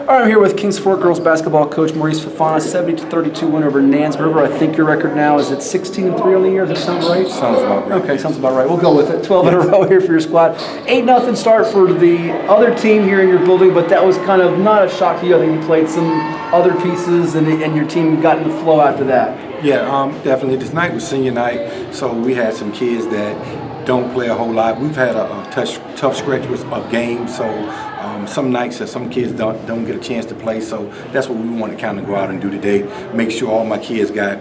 All right, I'm here with Kings Fort girls basketball coach Maurice Fofana. 70-32 win over Nansemond River. I think your record now is at 16-3 on the year. Does that sound right? Sounds about right. Okay, sounds about right. We'll go with it. 12 in a row here for your squad. 8-0 start for the other team here in your building, but that was kind of not a shock to you. I think you played some other pieces, and your team got in the flow after that. Yeah, definitely. This night was senior night, so we had some kids that don't play a whole lot. We've had a tough stretch of games, so some nights that some kids don't get a chance to play. So that's what we want to kind of go out and do today. Make sure all my kids got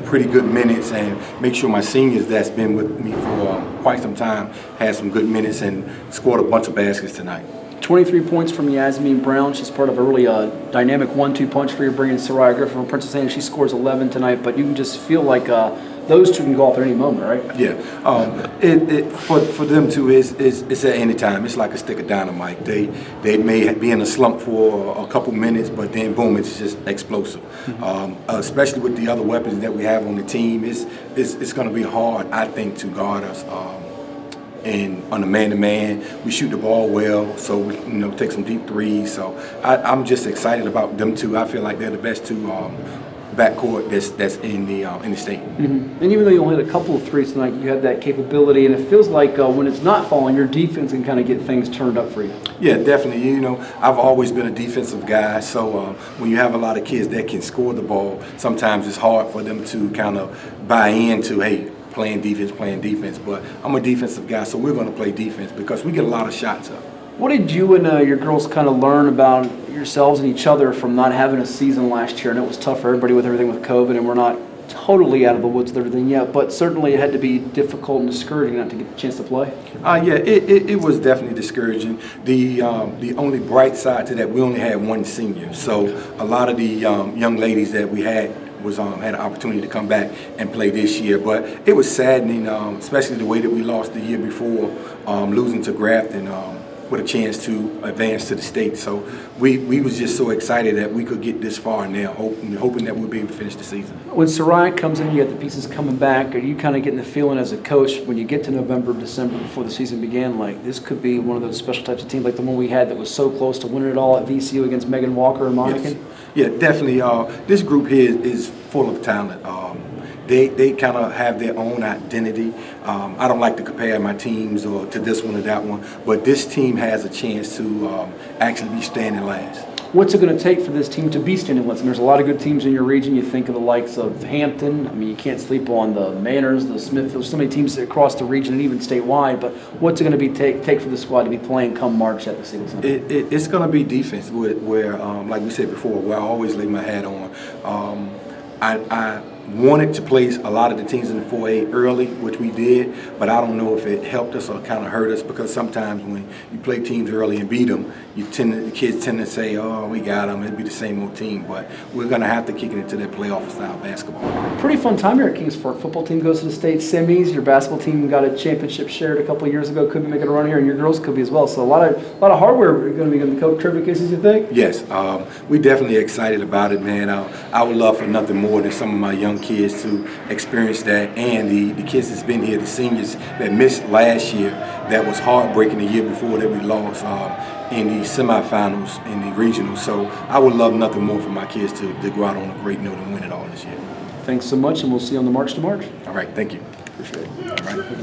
pretty good minutes, and make sure my seniors that's been with me for quite some time had some good minutes and scored a bunch of baskets tonight. 23 points from Yasmin Brown. She's part of a really dynamic 1-2 punch for you, bringing Soraya Griffin from Princess Anne. She scores 11 tonight, but you can just feel like those two can go off at any moment, right? Yeah. For them two, it's at any time. It's like a stick of dynamite. They may be in a slump for a couple minutes, but then boom, it's just explosive. Especially with the other weapons that we have on the team, it's going to be hard, I think, to guard us. And on a man-to-man, we shoot the ball well, so we take some deep threes. So I'm just excited about them two. I feel like they're the best two backcourt that's in the state. And even though you only had a couple of threes tonight, you have that capability, and it feels like when it's not falling, your defense can kind of get things turned up for you. Yeah, definitely. I've always been a defensive guy, so when you have a lot of kids that can score the ball, sometimes it's hard for them to kind of buy into, hey, playing defense, but I'm a defensive guy, so we're going to play defense because we get a lot of shots up. What did you and your girls kind of learn about yourselves and each other from not having a season last year? And it was tough for everybody with everything with COVID, and we're not totally out of the woods with everything yet, but certainly it had to be difficult and discouraging not to get the chance to play. Yeah, it was definitely discouraging. The only bright side to that, we only had one senior, so a lot of the young ladies that we had had an opportunity to come back and play this year, but it was saddening, especially the way that we lost the year before, losing to Grafton with a chance to advance to the state. So we was just so excited that we could get this far now, hoping that we'll be able to finish the season. When Soraya comes in, you got the pieces coming back. Are you kind of getting the feeling as a coach when you get to November, December, before the season began, like this could be one of those special types of teams like the one we had that was so close to winning it all at VCU against Megan Walker and Monacan? Yes. Yeah, definitely. This group here is full of talent. They kind of have their own identity. I don't like to compare my teams to this one or that one, but this team has a chance to actually be standing last. What's it going to take for this team to be standing last? I mean, there's a lot of good teams in your region. You think of the likes of Hampton. I mean, you can't sleep on the Manners, the Smith. There's so many teams across the region and even statewide. But what's it going to be take for the squad to be playing come March at the Single Center? It's going to be defense, where like we said before, where I always lay my hat on. I wanted to place a lot of the teams in the 4A early, which we did, but I don't know if it helped us or kind of hurt us, because sometimes when you play teams early and beat them, the kids tend to say, oh, we got them, it'd be the same old team, but we're going to have to kick it into that playoff style basketball. Pretty fun time here at Kings Fort. Football team goes to the state semis. Your basketball team got a championship shared a couple of years ago, could be making a run here, and your girls could be as well. So a lot of hardware are going to be the coach trivia cases, you think? Yes, we're definitely excited about it, man. I would love for nothing more than some of my young kids to experience that, and the kids that's been here, the seniors that missed last year, that was heartbreaking the year before that we lost in the semifinals in the regionals. So I would love nothing more for my kids to go out on a great note and win it all this year. Thanks so much, and we'll see you on the March to March. All right, thank you. Appreciate it. All right.